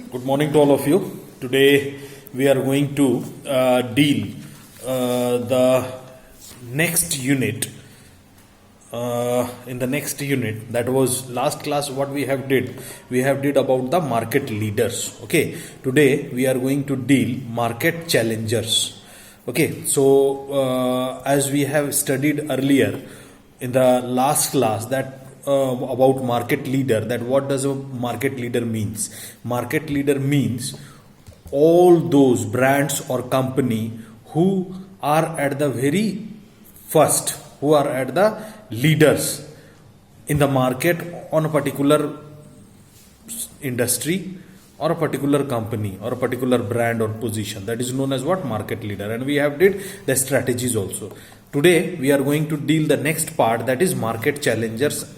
Good morning to all of you. Today we are going to deal the next unit. In the next unit, that was last class, what we have did about the market leaders. Okay, today we are going to deal market challengers. Okay, so as we have studied earlier in the last class that about market leader, that what does a market leader means. Market leader means all those brands or company who are at the very first, who are at the leaders in the market on a particular industry or a particular company or a particular brand or position. That is known as what? Market leader. And we have did the strategies also. Today we are going to deal the next part, that is market challengers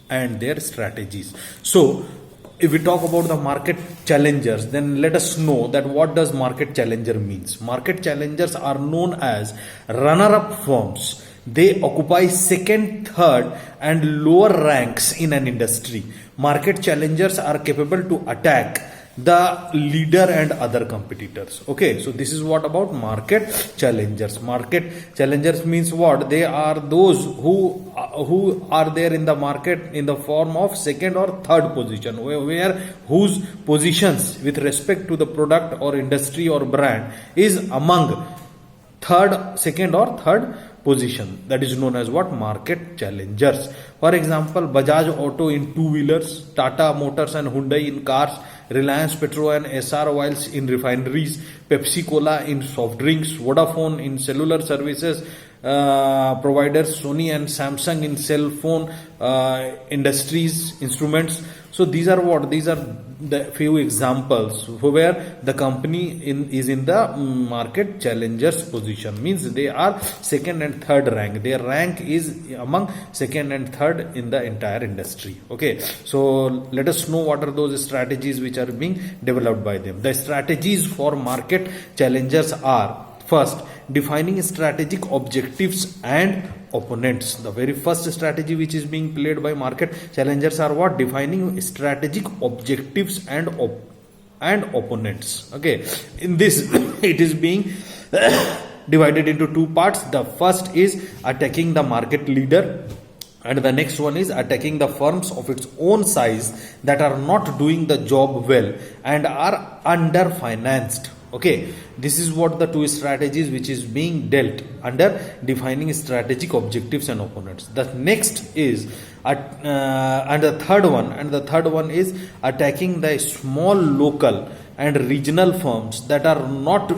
and their strategies. So if we talk about the market challengers, then let us know that what does market challenger means. Market challengers are known as runner-up firms. They occupy second, third and lower ranks in an industry. Market challengers are capable to attack the leader and other competitors. Okay, so this is what about market challengers. Market challengers means what? They are those who are there in the market in the form of second or third position, where whose positions with respect to the product or industry or brand is among second or third position. That is known as what? Market challengers. For example, Bajaj Auto in two-wheelers, Tata Motors and Hyundai in cars, Reliance Petro and SR Oils in refineries, Pepsi Cola in soft drinks, Vodafone in cellular services providers, Sony and Samsung in cell phone industries, instruments. So these are what? These are the few examples where the company is in the market challengers position. Means they are second and third rank. Their rank is among second and third in the entire industry. Okay, so let us know what are those strategies which are being developed by them. The strategies for market challengers are: first, defining strategic objectives and opponents. The very first strategy which is being played by market challengers are what? Defining strategic objectives and opponents. Okay, in this it is being divided into two parts. The first is attacking the market leader, and the next one is attacking the firms of its own size that are not doing the job well and are underfinanced. Okay, this is what the two strategies which is being dealt under defining strategic objectives and opponents. The next is and the third one is attacking the small local and regional firms that are not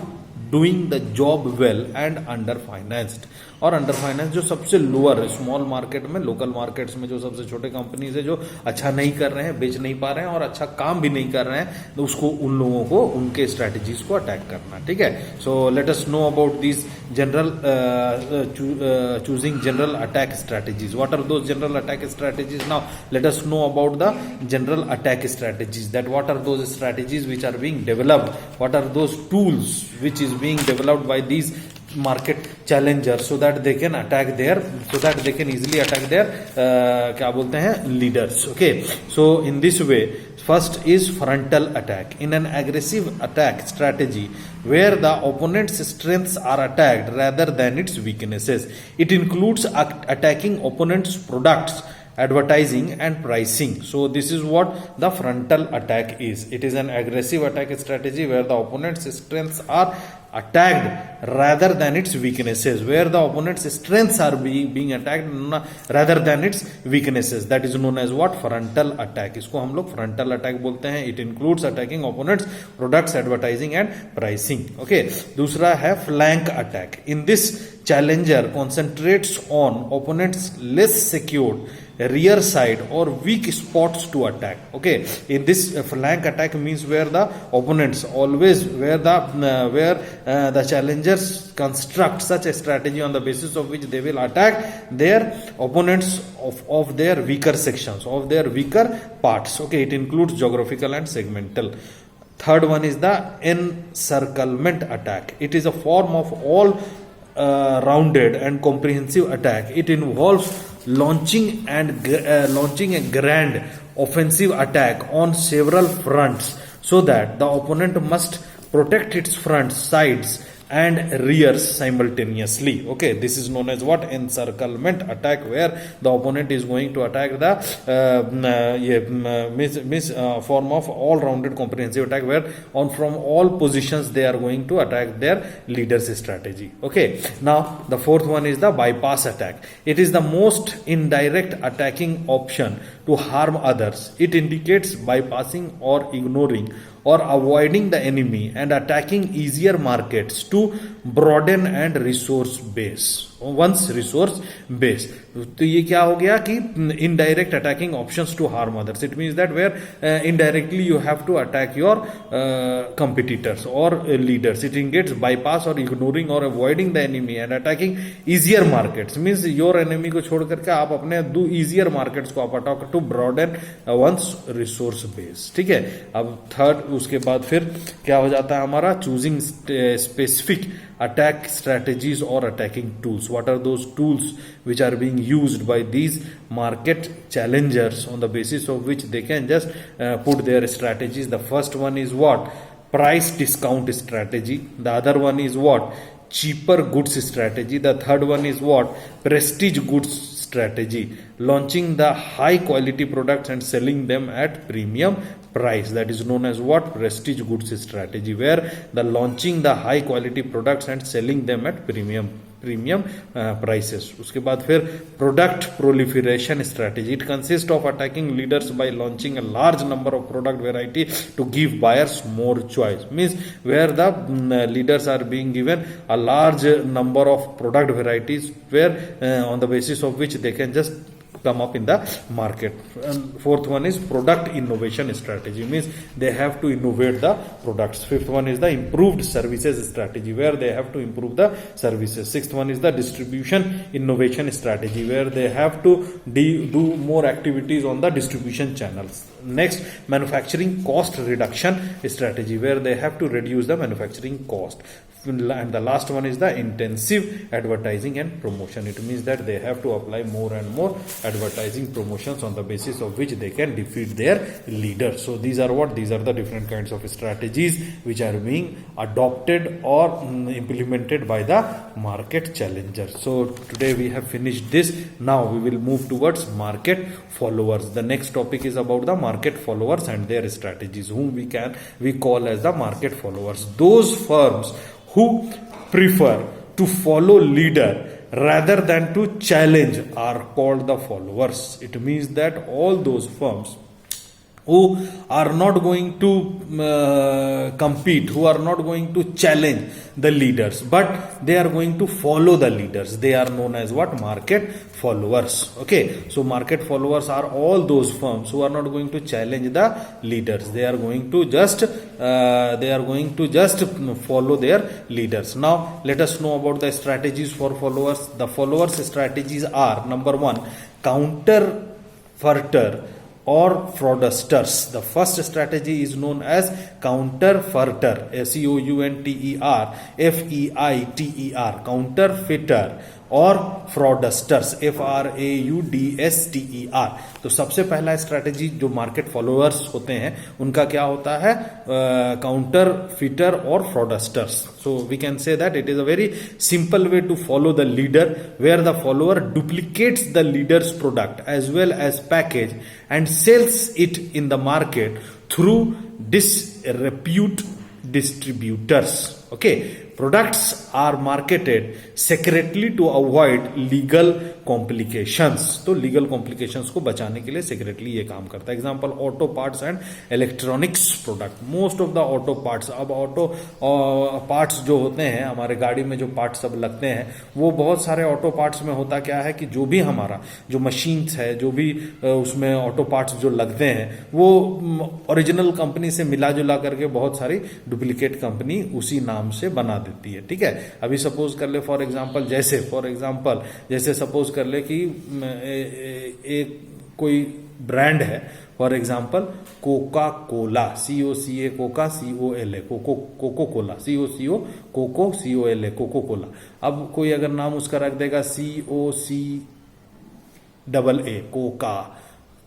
doing the job well and underfinanced. और under finance जो सबसे lower है small market में, local markets में जो सबसे छोटे companies है जो अच्छा नहीं कर रहे हैं, बेच नहीं पा रहे हैं और अच्छा काम भी नहीं कर रहे हैं, तो उसको उन लोगों को उनके स्ट्रैटेजीज को अटैक करना. ठीक है, so let us know about this general choosing general attack strategies. What are those general attack strategies? Now let us know about the general attack strategies. That what are those strategies which are being developed, what are those tools which is being developed by these market challengers so that they can easily attack their क्या बोलते हैं leaders. Okay, so in this way, first is frontal attack. In an aggressive attack strategy where the opponent's strengths are attacked rather than its weaknesses, it includes attacking opponent's products, advertising and pricing. So this is what the frontal attack is. It is an aggressive attack strategy where the opponent's strengths are attacked rather than its weaknesses, where the opponent's strengths are being attacked rather than its weaknesses. That is known as what? Frontal attack. इसको हम लोग frontal attack बोलते हैं. It includes attacking opponents, products, advertising and pricing. Okay, दूसरा है flank attack. In this, challenger concentrates on opponents' less secured rear side or weak spots to attack. Okay, in this flank attack means where the opponents always where the challengers construct such a strategy on the basis of which they will attack their opponents of their weaker sections, of their weaker parts. Okay, it includes geographical and segmental. Third one is the encirclement attack. It is a form of all rounded and comprehensive attack. It involves launching a grand offensive attack on several fronts so that the opponent must protect its front, sides and rears simultaneously. Okay, this is known as what? Encirclement attack, where the opponent is going to attack the form of all rounded comprehensive attack, where on from all positions they are going to attack their leader's strategy. Okay, now the fourth one is the bypass attack. It is the most indirect attacking option to harm others. It indicates bypassing or ignoring or avoiding the enemy and attacking easier markets to broaden and resource base, one's resource base. तो ये क्या हो गया कि indirect attacking options to harm others. It means that where indirectly you have to attack your competitors or leaders. It indicates bypass or ignoring or avoiding the enemy and attacking easier markets. Means your enemy को छोड़ करके आप अपने दो easier markets को आप attack to broaden one's resource base. ठीक है, अब थर्ड उसके बाद फिर क्या हो जाता है हमारा? choosing specific attack strategies or attacking tools. What are those tools which are being used by these market challengers on the basis of which they can just put their strategies? The first one is what? Price discount strategy. The other one is what? Cheaper goods strategy. The third one is what? Prestige goods strategy. Launching the high quality products and selling them at premium price. That is known as what? Prestige goods strategy, where the launching the high quality products and selling them at premium prices. उसके बाद फिर product proliferation strategy. It consists of attacking leaders by launching a large number of product variety to give buyers more choice. Means where the leaders are being given a large number of product varieties, where on the basis of which they can just come up in the market. And fourth one is product innovation strategy, means they have to innovate the products. Fifth one is the improved services strategy, where they have to improve the services. Sixth one is the distribution innovation strategy, where they have to do more activities on the distribution channels. Next, manufacturing cost reduction strategy, where they have to reduce the manufacturing cost. And the last one is the intensive advertising and promotion. It means that they have to apply more and more advertising promotions on the basis of which they can defeat their leader. So these are what? These are the different kinds of strategies which are being adopted or implemented by the market challenger. So today we have finished this. Now we will move towards market followers. The next topic is about the market followers and their strategies, whom we call as the market followers. Those firms who prefer to follow leader rather than to challenge are called the followers. It means that all those firms who are not going to compete, who are not going to challenge the leaders, but they are going to follow the leaders, they are known as what? Market followers. Okay, so market followers are all those firms who are not going to challenge the leaders. They are going to just follow their leaders. Now let us know about the strategies for followers. The followers strategies are: number one, counterfeiter or fraudsters. The first strategy is known as counterfeiter, counterfeiter, counterfeiter और fraudsters, fraudster. तो सबसे पहला strategy जो market followers होते हैं उनका क्या होता है? काउंटरफिटर और fraudsters. So we can say that it is a very simple way to follow the leader, where the follower duplicates the leader's product as well as package and sells it in the market through disrepute distributors. Okay, products are marketed secretly to avoid legal complications. तो legal complications को बचाने के लिए secretly ये काम करता है. Example, auto parts and electronics product. Most of the auto parts, अब ऑटो पार्ट्स जो होते हैं हमारे गाड़ी में जो पार्ट्स सब लगते हैं, वो बहुत सारे ऑटो पार्ट्स में होता क्या है कि जो भी हमारा जो मशीन्स है, जो भी उसमें ऑटो पार्ट्स जो लगते हैं, वो ओरिजिनल कंपनी से मिला जुला करके बहुत सारी डुप्लीकेट कंपनी उसी नाम से बना देती है. ठीक है, अभी सपोज कर ले फॉर एग्जांपल जैसे सपोज कर ले कि एक कोई ब्रांड है, for example Coca Cola, COCA, Coca COLA, Coco Cola, COCO, Coco COLA, Coco Cola. अब कोई अगर नाम उसका रख देगा COCAA, कोका,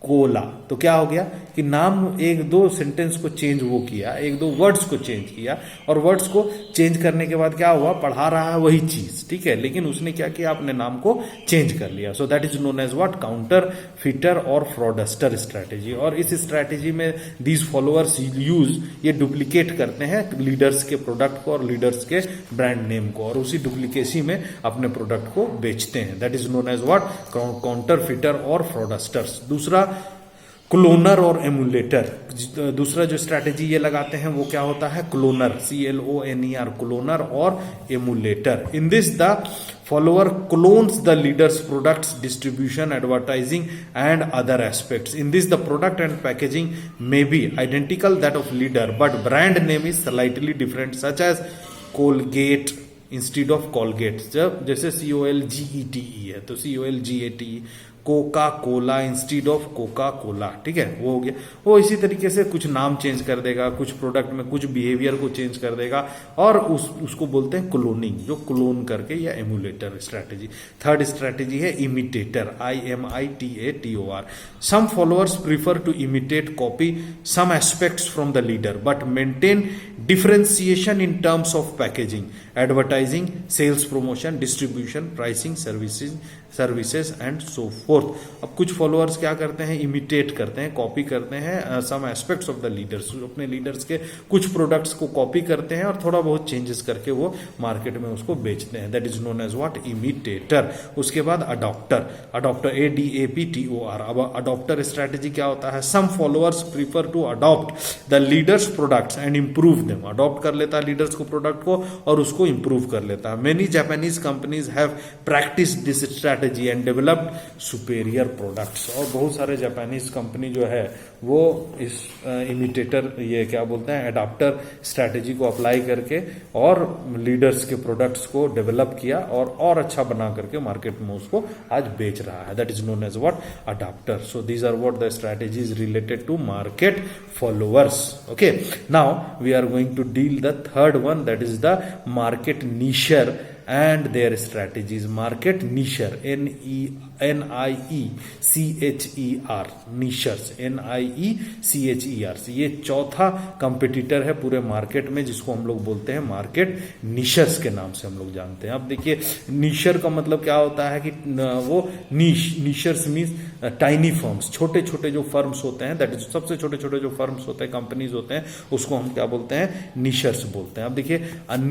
कोला। तो क्या हो गया कि नाम एक दो सेंटेंस को चेंज वो किया, एक दो वर्ड्स को चेंज किया, और वर्ड्स को चेंज करने के बाद क्या हुआ, पढ़ा रहा है वही चीज, ठीक है, लेकिन उसने क्या किया, अपने नाम को चेंज कर लिया। So that is known as what, counterfeiter और फ्रॉडस्टर स्ट्रैटेजी। और इस स्ट्रैटेजी में दीज फॉलोअर्स यूज, ये डुप्लीकेट करते हैं लीडर्स के प्रोडक्ट को और लीडर्स के ब्रांड नेम को, और उसी डुप्लीकेसी में अपने प्रोडक्ट को बेचते हैं। That is known as what, counterfeiter और फ्रॉडस्टर्स। दूसरा क्लोनर और एमुलेटर। दूसरा जो स्ट्रैटेजी ये लगाते हैं वो क्या होता है, क्लोनर, CLONER, क्लोनर और emulator. In this the follower clones the leader's products, distribution, advertising and other aspects. In this the product and packaging may be identical that of leader, but brand name is slightly different, such as Colgate instead of Colgate. जब जैसे COLGETE है तो COLGATE, Coca Cola instead of Coca Cola, ठीक है, वो हो गया। वो इसी तरीके से कुछ नाम चेंज कर देगा, कुछ प्रोडक्ट में कुछ बिहेवियर को चेंज कर देगा, और उसको बोलते हैं क्लोनिंग, जो क्लोन करके, या एमुलेटर स्ट्रैटेजी। थर्ड स्ट्रैटेजी है imitator, IMITATOR। Some followers prefer to imitate, copy some aspects from the leader but maintain differentiation in terms of packaging, advertising, sales promotion, distribution, pricing, services and so forth. अब कुछ followers क्या करते हैं, imitate करते हैं, copy करते हैं some aspects of the leaders, अपने लीडर्स के कुछ प्रोडक्ट्स को कॉपी करते हैं और थोड़ा बहुत चेंजेस करके वो मार्केट में उसको बेचते हैं। That is known as what, imitator. उसके बाद अडॉप्टर, अडॉप्टर ADAPTOR। अब अडॉप्टर स्ट्रैटेजी क्या होता है, some followers prefer to adopt the leaders products and improve them. Adopt कर लेता है लीडर्स को, प्रोडक्ट को, और उसको इंप्रूव कर लेता है। Many Japanese companies have practice this strategy and developed superior products. और बहुत सारे जापानीज कंपनी जो है वो इस इमिटेटर, ये क्या बोलते हैं, अडॉप्टर स्ट्रैटेजी को अप्लाई करके और लीडर्स के प्रोडक्ट्स को डेवलप किया और अच्छा बना करके मार्केट में उसको आज बेच रहा है। That is known as what, adopter. So these are what the strategies related to market followers. Okay, now we are going to deal the third one, that is the market nicher and their strategies. Market nicher, NIECHER, nichers, NIECHER। ये चौथा competitor है पूरे market में, जिसको हम लोग बोलते हैं मार्केट निशर्स के नाम से हम लोग जानते हैं। अब देखिए, निशर का मतलब क्या होता है कि वो निशर्स मीन्स टाइनी फर्म्स, छोटे छोटे जो फर्म्स होते हैं, दैट इज सबसे छोटे छोटे जो फर्म्स होते हैं, कंपनीज होते हैं, उसको हम क्या बोलते हैं, निशर्स बोलते हैं। अब देखिए,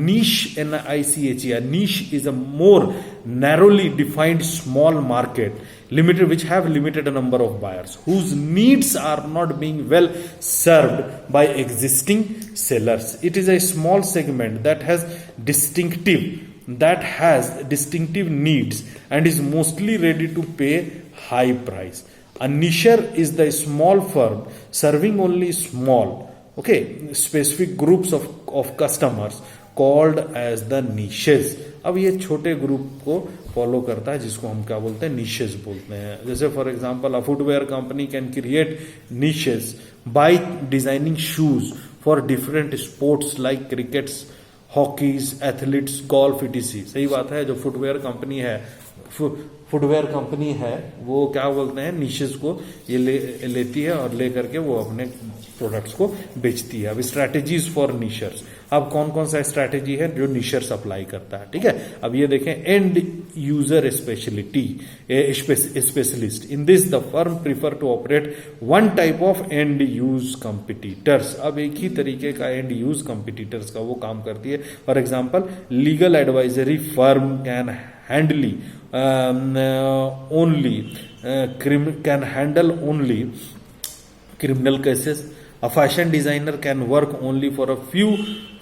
niche, NICHE, niche is a more narrowly defined small market limited, which have limited number of buyers whose needs are not being well served by existing sellers. It is a small segment that has distinctive needs and is mostly ready to pay high price. A nicher is the small firm serving only small, specific groups of customers called as the niches. अब ये छोटे group को follow करता है, जिसको हम क्या बोलते हैं, निशेस बोलते हैं। जैसे for example, a footwear company can create niches by designing shoes for different sports like crickets, hockeys, athletes, golf, etc. सही बात है, जो फुटवेयर कंपनी है वो क्या बोलते हैं, निशेस को ये लेती है और ले करके वो अपने प्रोडक्ट्स को बेचती है। अब स्ट्रैटेजीज फॉर निशर्स, अब कौन कौन सा स्ट्रैटेजी है जो निशर्स अप्लाई करता है, ठीक है। अब ये देखें, end user specialist. In this the firm prefer to operate one type of end use competitors. अब एक ही तरीके का एंड यूज कंपिटिटर्स का वो काम करती है। For example, legal advisory firm can handle only criminal cases. A fashion designer can work only for a few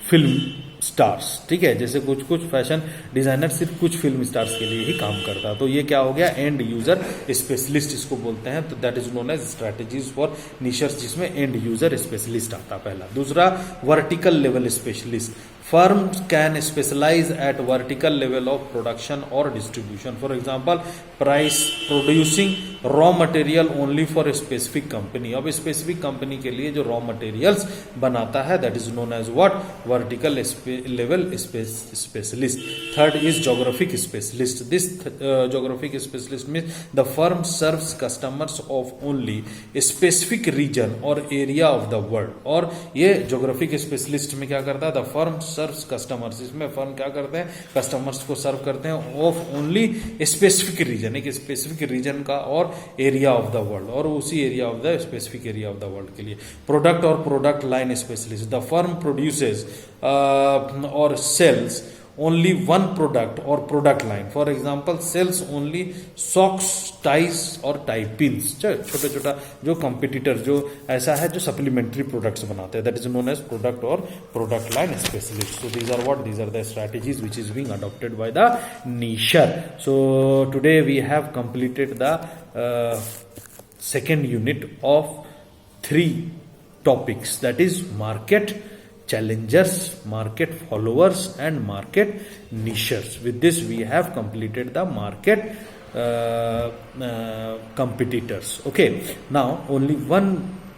film stars, ठीक है। जैसे कुछ फैशन डिजाइनर सिर्फ कुछ फिल्म स्टार्स के लिए ही काम करता है, तो ये क्या हो गया, एंड यूजर स्पेशलिस्ट इसको बोलते हैं। तो that is known as strategies for nichers, जिसमें एंड यूजर स्पेशलिस्ट आता पहला। दूसरा, vertical level specialist. Firms can specialize at vertical level of production or distribution. For example, producing raw material only for specific company. अब specific company के लिए जो raw materials बनाता है that is known as what, vertical level specialist. Third is geographic specialist. This geographic specialist means the firm serves customers of only specific region और area of the world. और ये geographic specialist में क्या करता है, the firm serves customers, इसमें firm क्या करते हैं, कस्टमर्स को सर्व करते हैं ऑफ ओनली स्पेसिफिक रीजन, एक स्पेसिफिक रीजन का और एरिया ऑफ द वर्ल्ड, और उसी area of the specific area of the world के लिए. प्रोडक्ट और product line specialist, the firm produces और sales only one product or product line. For example, sells only socks, ties और tie pins. छोटा छोटा जो competitor जो ऐसा है जो supplementary products बनाते हैं, that is known as product or product line specialist. So these are what, these are the strategies which is being adopted by the nicher. So today we have completed the second unit of 3 topics, that is market challengers, market followers and market nichers. With this we have completed the market competitors. Okay, now only one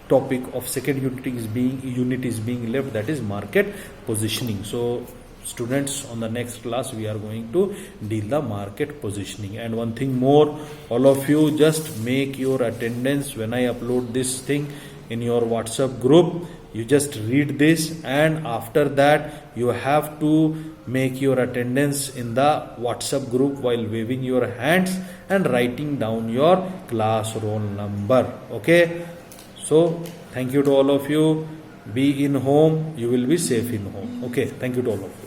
topic of second unit is being left, that is market positioning. So students, on the next class we are going to deal the market positioning. And one thing more, all of you just make your attendance when I upload this thing in your WhatsApp group. You just read this, and after that you have to make your attendance in the WhatsApp group while waving your hands and writing down your class roll number. Okay, so thank you to all of you. Be in home, you will be safe in home. Okay, thank you to all of you.